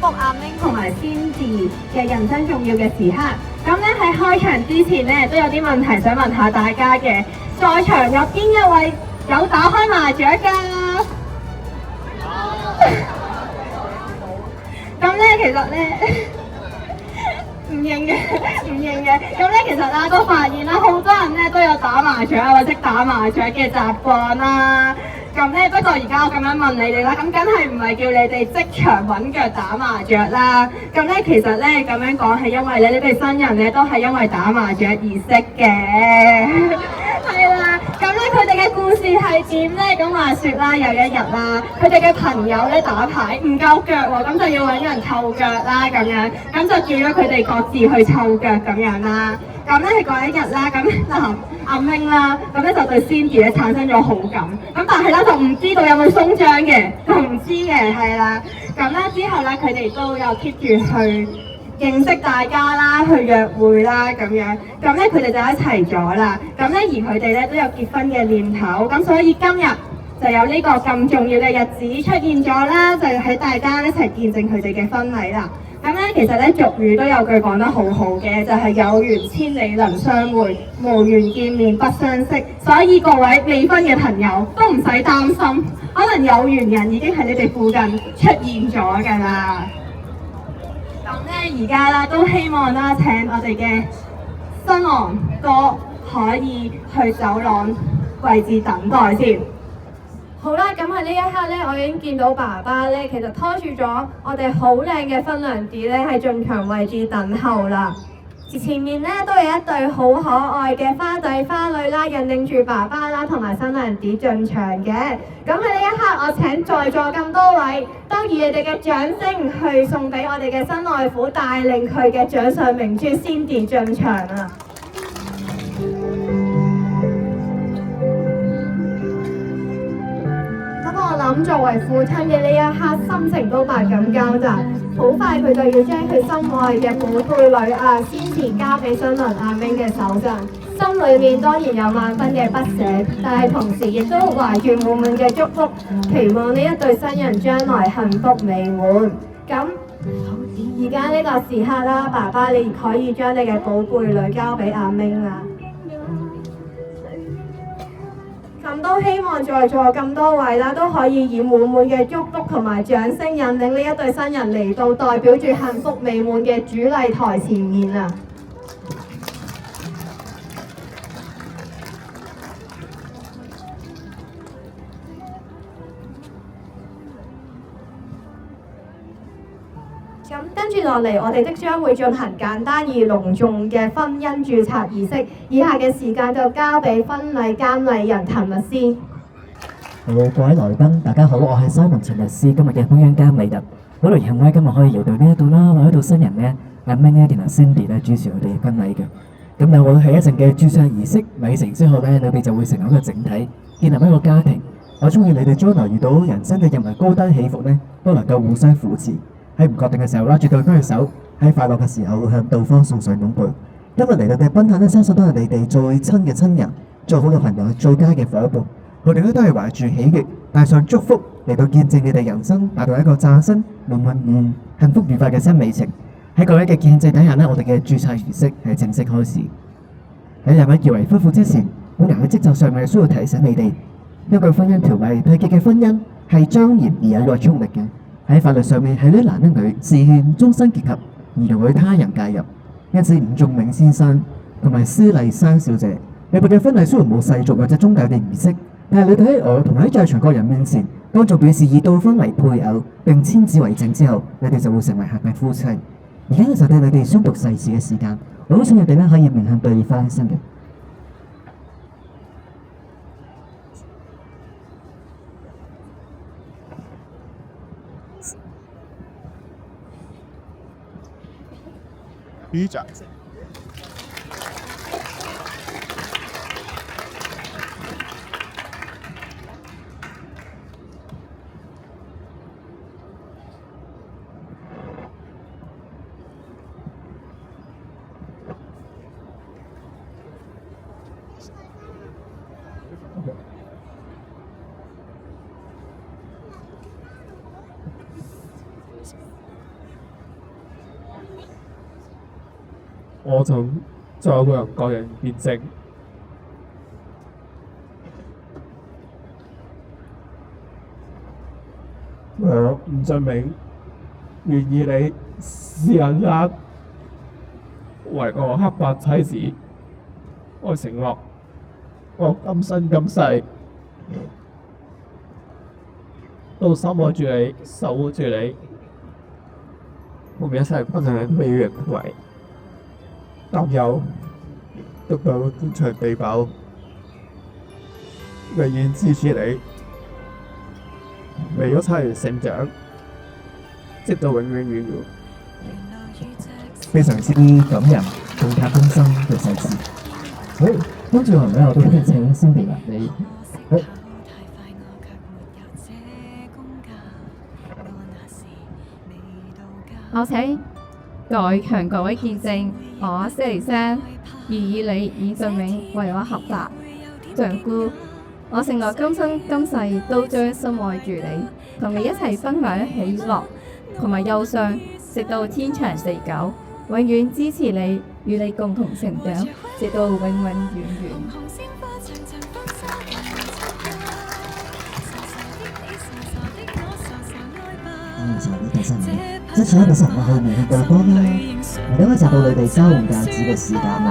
福阿 Ming 同埋 Cindy 嘅人生重要嘅時刻。咁咧喺開場之前咧，都有啲問題想問下大家嘅。在場有邊一位有打開麻雀㗎？咁咧其實咧唔認嘅，唔認嘅。咁咧其實啦，都發現啦，好多人咧都有打麻雀或者打麻雀嘅習慣啦。咁咧，不過而家我咁樣問你哋啦，咁梗係唔係叫你哋即場揾腳打麻雀啦？咁咧其實咧咁樣講係因為咧，你哋新人咧都係因為打麻雀而識嘅，係啦。咁咧佢哋嘅故事係點咧？咁話説啦，有一日啦，佢哋嘅朋友咧打牌唔夠腳喎，咁就要揾人湊腳啦咁樣，咁就叫咗佢哋各自去湊腳咁樣啦。咁咧係嗰一日啦，咁阿 Ming 啦，咁咧就對 Cindy 咧產生咗好感，咁但係咧就唔知道有冇鬆張嘅，就唔知嘅係啦。咁咧之後咧佢哋都有 keep 住去認識大家啦，去約會啦咁樣，咁咧佢哋就一齊咗啦。咁咧而佢哋咧都有結婚嘅念頭，咁所以今日就有呢個咁重要嘅日子出現咗啦，就喺大家一齊見證佢哋嘅婚禮啦。咁咧，其實咧俗語都有句講得好好嘅，就係有緣千里能相會，無緣見面不相識。所以各位未婚嘅朋友都唔使擔心，可能有緣人已經喺你哋附近出現咗㗎啦。咁咧而家啦都希望啦請我哋嘅新郎哥可以去走廊位置等待先。好啦，咁喺呢一刻咧，我已經見到爸爸咧，其實拖住咗我哋好靚嘅新娘子咧，喺進場位置等候啦。前面咧都有一對好可愛嘅花仔花女啦，引領住爸爸啦同埋新娘子進場嘅。咁喺呢一刻，我請在座咁多位，都以你哋嘅掌聲去送俾我哋嘅新外父，帶領佢嘅掌上明珠 Cindy 進場啊！我諗作為父親嘅呢一刻，心情都百感交集。好快佢就要將佢心愛嘅寶貝女Cindy交俾新郎阿 Ming 嘅手上，心裏面當然有萬分嘅不捨，但係同時亦都懷住滿滿嘅祝福，期望呢一對新人將來幸福美滿。咁而家呢個時刻啦，爸爸你可以將你嘅寶貝女交俾阿 Ming 啦。咁都希望在座咁多位啦，都可以以滿滿嘅祝福同埋掌聲引領呢一對新人嚟到代表住幸福美滿嘅主禮台前面啊！咁跟住落嚟，我哋即將會進行簡單而隆重嘅婚姻註冊儀式。以下嘅時間就交俾婚禮監禮人陳律師。好，各位來賓，大家好，我係Simon陳律師，今日嘅婚姻監禮人。好榮幸咧，今日可以搖到呢一度啦，來到新人咧，阿 Ming 咧同埋 Cindy 咧主持我哋嘅婚禮嘅。咁但會喺一陣嘅註冊儀式禮成之後咧，你哋就會成為一個整體，建立一個家庭。我中意你哋將來遇到人生嘅任何高低起伏咧，都能夠互相扶持。喺唔確定嘅時候拉住對方嘅手，喺快樂嘅時候向對方送上擁抱。今日嚟到嘅賓客咧，相信都係你哋最親嘅親人、最好嘅朋友、最佳嘅夥伴。佢哋咧都係懷住喜悅，帶上祝福嚟到見證你哋人生達到一個嶄新、滿滿幸福愉快嘅新里程。喺各位嘅見證底下呢，我哋嘅註冊儀式係正式開始。喺入位結為夫婦之前，本人喺職責上面需要提醒你哋，根據婚姻條例，締結嘅婚姻係莊嚴而有約束力嘅。喺法律上面係一男一女自願終身結合，而容許他人介入。因此，吳仲明先生同埋施麗珊小姐，你哋嘅婚禮雖然冇世俗或者宗教嘅儀式，但係你哋喺我同喺在場各人面前，當做表示以對方為配偶並簽字為證之後，你哋就會成為合璧夫妻。而家就對你哋宣讀誓詞嘅時間，我好想你哋咧可以面向對方先嘅。於長。我從在個人見證，我吳俊銘願意你私人間為我黑白妻子，我承諾我今生今世都深愛住你，守護住你，我們一齊不能美人為擔憂，得到天長地久，永遠支持你，為一齊成長，直到永永遠遠。非常之感人、更加衷心嘅細緻。好，跟住落嚟咧，我都可以請 Cindy 啦，你好。我請在場各位見證，我Sally Sam願以你伍俊銘為我合法丈夫，我承諾今生今世都將深愛住你，同你一齊分享喜樂同埋憂傷，直到天長地久，永遠支持你，與你共同成長，直到永永遠遠。神呢個神咧，即係一個神嘅後面去曝光啦。而家咧就到你哋交換戒指嘅時間啦。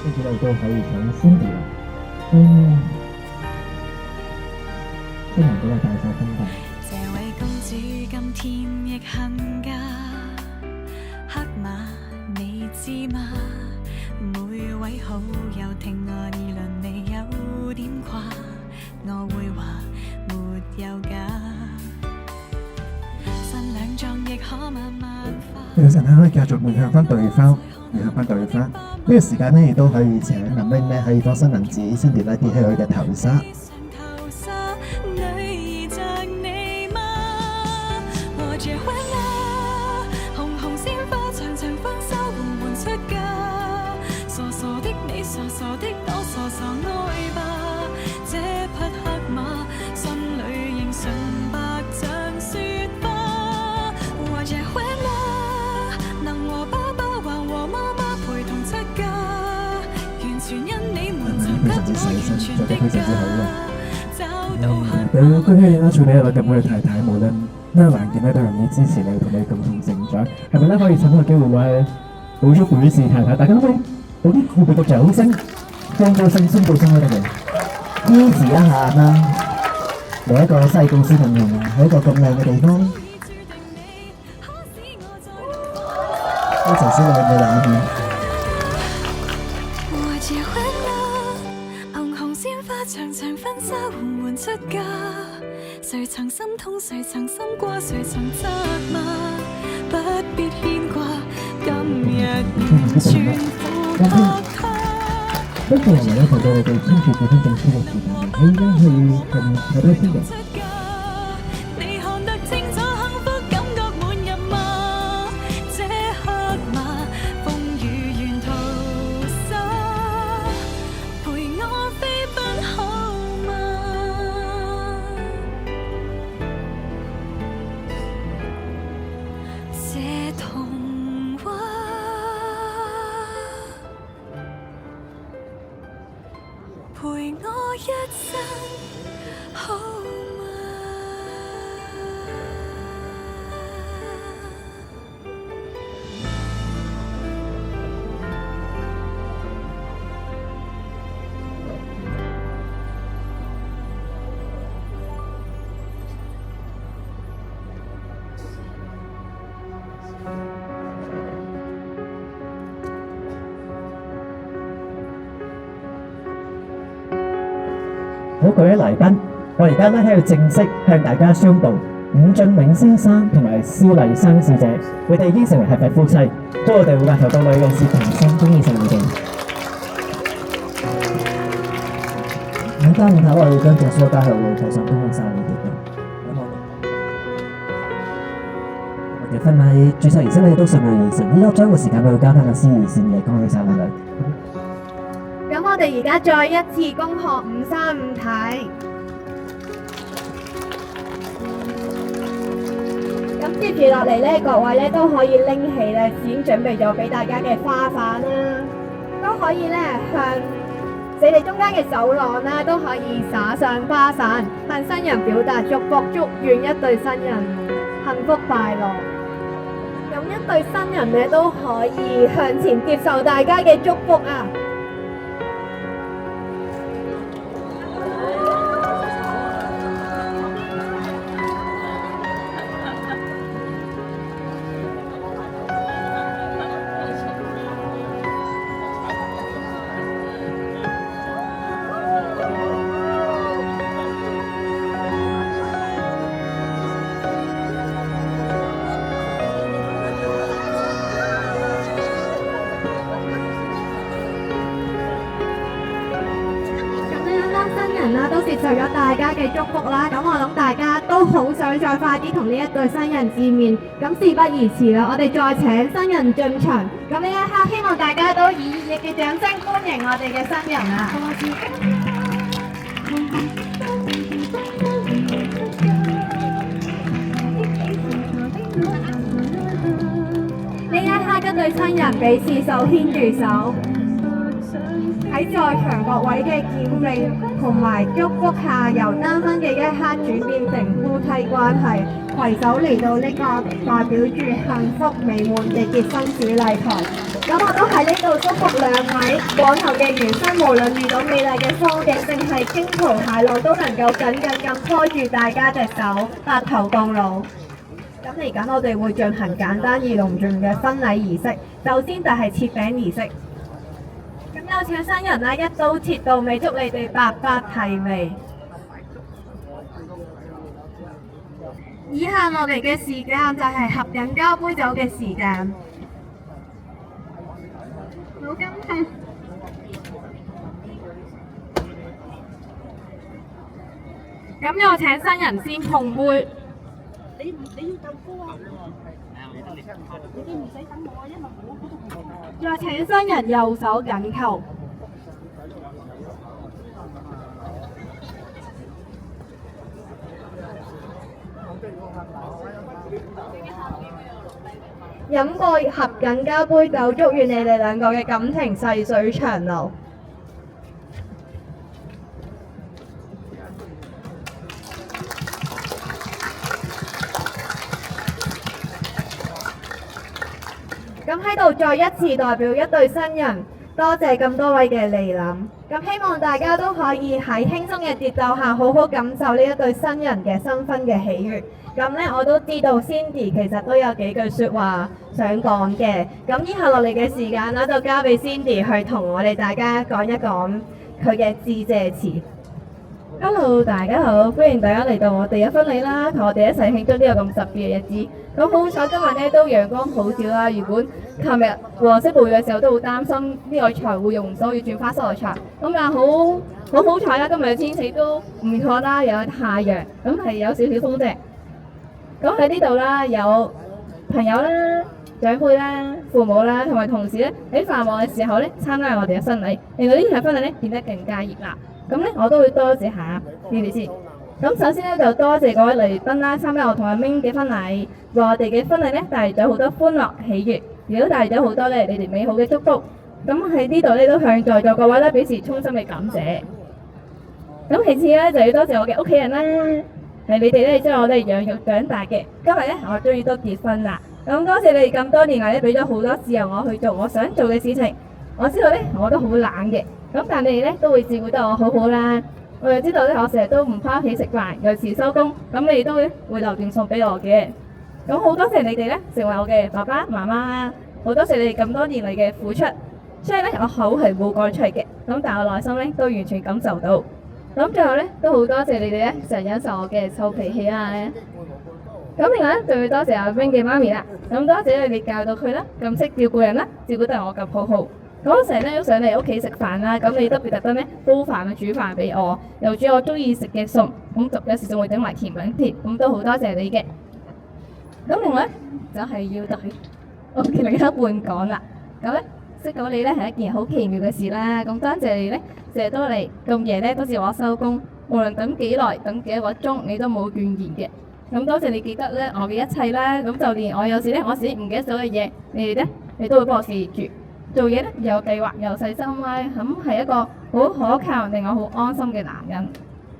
跟住我都可以請 Cindy 啦，希望嗰個大手分享。這位公主今天亦恨嫁，黑馬你知嗎？每位好友聽我議論你有點誇，我會話沒有假，新娘妝亦可慢慢化。有陣咧可以繼續面向翻對方，面向翻對方。呢個時間咧亦都可以請林冰咧可以放新銀紙，Cindy咧跌喺佢嘅頭紗。非常之細心，做得非常之好嘅。對恭喜你啦，娶你一個咁好嘅太太，無論咩環境咧都容易支持你，同你共同成長。係咪咧可以趁呢個機會為補足表示太太？大家可唔可以俾啲鼓俾個掌聲，放個聲宣佈聲俾佢哋，支持一下啦！嚟一個細故事同人喺一個咁靚嘅地方，一齊先嚟嘅畫面。長長分手緩緩出嫁，誰曾心痛，誰曾心過，誰曾責罵，不必牽掛，今日完全付託他。跟住落嚟咧，就到我哋簽署結婚證書嘅時間啦，應該可以睇多啲嘅。陪我一生好嗎？好，各位來賓，我而家咧喺度正式向大家宣布，伍俊銘先生同埋蕭麗珊小姐，佢哋已經成為合法夫妻，所以我哋會額頭到女嘅是同心，恭喜曬你哋。5三5台，我會跟住說待會我頭上都會晒你哋嘅。咁我哋婚禮註冊儀式咧都順利完成，依家將個時間去交翻個司儀先嘅，恭喜晒我哋。咁我哋而家再一次恭賀535體。咁接住落嚟咧，各位咧都可以拎起咧已經準備咗俾大家嘅花瓣啦，都可以咧向你哋中間嘅走廊啦，都可以灑上花傘，向新人表達祝福，祝願一對新人幸福快樂。咁一對新人咧都可以向前接受大家嘅祝福啊！都接受咗大家嘅祝福啦，咁我諗大家都好想再快啲同呢一對新人見面，咁事不宜遲啦，我哋再請新人進場，咁呢一刻希望大家都以熱烈嘅掌聲歡迎我哋嘅新人啊！呢一刻一對新人俾刺繡牽住手。喺在場各位嘅見證同埋祝福下，由單身嘅一刻轉變成夫妻關係，攜手嚟到呢個代表住幸福美滿嘅結婚主禮台。咁我都喺呢度祝福兩位往後嘅餘生，無論遇到美麗嘅風景定係驚濤駭浪，都能夠緊緊咁拖住大家隻手，白頭到老。咁嚟緊我哋會進行簡單而隆重嘅婚禮儀式，首先就係切餅儀式。有請新人啦，一刀切到尾，祝你哋白髮提眉。以下落嚟嘅時間就係合飲交杯酒嘅時間。好金慶。咁我請新人先碰杯。你要咁高啊？你唔使等我，因為我嗰度。再請新人右手緊扣。飲過合緊交杯酒，祝願你哋兩個嘅感情細水長流。咁喺度再一次代表一對新人，多謝咁多位嘅蒞臨。咁希望大家都可以喺輕鬆嘅節奏下，好好感受呢一對新人嘅新婚嘅喜悅。咁呢，我都知道 Cindy 其實都有幾句説話想講嘅。咁以下落嚟嘅時間啦，就交俾 Cindy 去同我哋大家講一講佢嘅致謝詞。Hello， 大家好，歡迎大家嚟到我哋嘅婚禮啦，同我哋一齊慶祝呢個咁特別嘅日子。咁好彩今日呢都陽光普照啦，原本琴日黃色暴雨嘅時候都好擔心呢個財會用唔到，要轉花室內牆。咁但係好彩啦，今日嘅天氣都唔錯啦，有太陽，咁係有少少風啫。咁喺呢度啦，有朋友啦、長輩啦、父母啦，同埋同事咧喺繁忙嘅時候咧參加我哋嘅婚禮，令到呢場婚禮咧變得更加熱鬧。咁咧我都會多謝下你哋先。咁首先咧就多謝各位嚟賓啦，參加我同阿明嘅婚禮，為我哋嘅婚禮咧帶嚟咗好多歡樂喜悅，亦都帶嚟咗好多咧你哋美好嘅祝福。咁喺呢度咧都向在座各位咧表示衷心嘅感謝。咁其次咧就要多謝我嘅屋企人啦，係你哋咧將我哋養育長大嘅。今日咧我終於都結婚啦，咁多謝你哋咁多年嚟咧俾咗好多自由我去做我想做嘅事情。我知道咧我都好懶嘅，咁但係你哋咧都會照顧得我好好啦。我又知道咧，我成日都唔返屋企食飯，又遲收工，咁你哋都會留定餸俾我嘅。咁好多謝你哋咧，成為我嘅爸爸媽媽啦，好多謝你哋咁多年嚟嘅付出。雖然咧我口係冇講出嚟嘅，咁但係我內心咧都完全感受到。咁最後咧都好多謝你哋咧，成日忍受我嘅臭脾氣啊。咁另外咧，仲要多謝阿 Wing 嘅媽咪啦。咁多謝你哋教到佢啦，咁識照顧人啦，照顧得我咁好好。嗰陣時咧都上嚟屋企食飯啦，咁你特別特登咧煲飯啊煮飯俾我，又煮我中意食嘅餸，咁就有時仲會整埋甜品添，咁都好多謝你嘅。咁另外就係要對我嘅另一半講啦，咁咧識到你咧係一件好奇妙嘅事啦，咁多謝你咧成日都嚟咁夜咧都接我收工，無論等幾耐等幾多個鐘你都冇怨言嘅。咁多謝你記得咧我嘅一切啦，咁就連我有時咧我自己唔記得咗嘅嘢，你哋咧你都會幫我記住。做嘢咧又計劃又細心啦，咁係一個好可靠令我好安心嘅男人。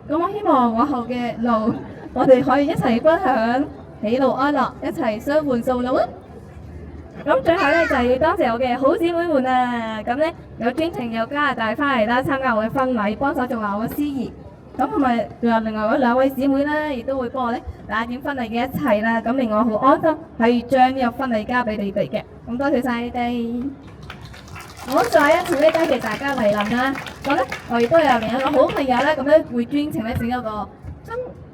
咁我希望往後嘅路，我哋可以一齊分享喜怒哀樂，一齊相伴數路啊！咁最後咧就係要多謝我嘅好姊妹們啊！咁咧有專程由加拿大翻嚟啦，參加我嘅婚禮，幫手仲有我嘅司儀。咁同埋仲有另外嗰兩位姊妹啦，亦都會幫我咧打點婚禮嘅一切啦，咁令我好安心，可以將呢個婚禮交俾你哋嘅。咁多謝晒你哋。好，再一次咧多謝大家嚟臨啦。咁咧我亦都有另一個好朋友咧，咁咧會專程咧整一個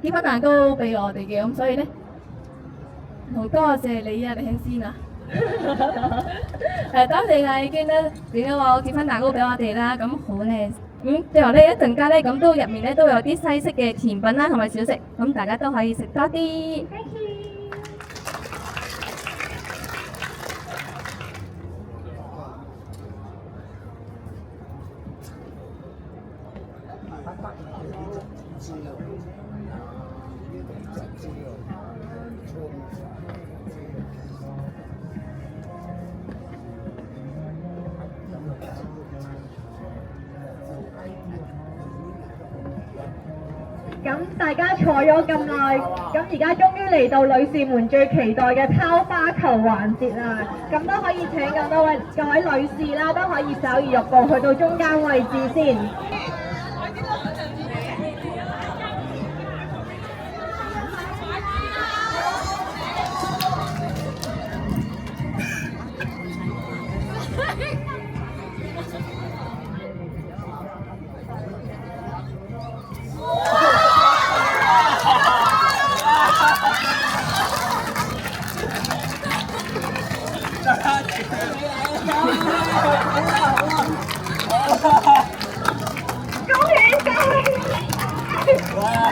結婚蛋糕俾我哋嘅，咁所以咧好多謝你啊，李先啊！多謝啊，已經咧整咗個結婚蛋糕俾我哋啦，咁好靚。最後呢一陣間咧，咁都入面咧都有啲西式嘅甜品啦，同埋小食，咁大家都可以食多啲。咁大家坐咗咁耐，咁而家終於嚟到女士們最期待嘅拋花球環節啦！咁都可以請各位女士啦，都可以手移玉步去到中間位置先。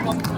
恭喜！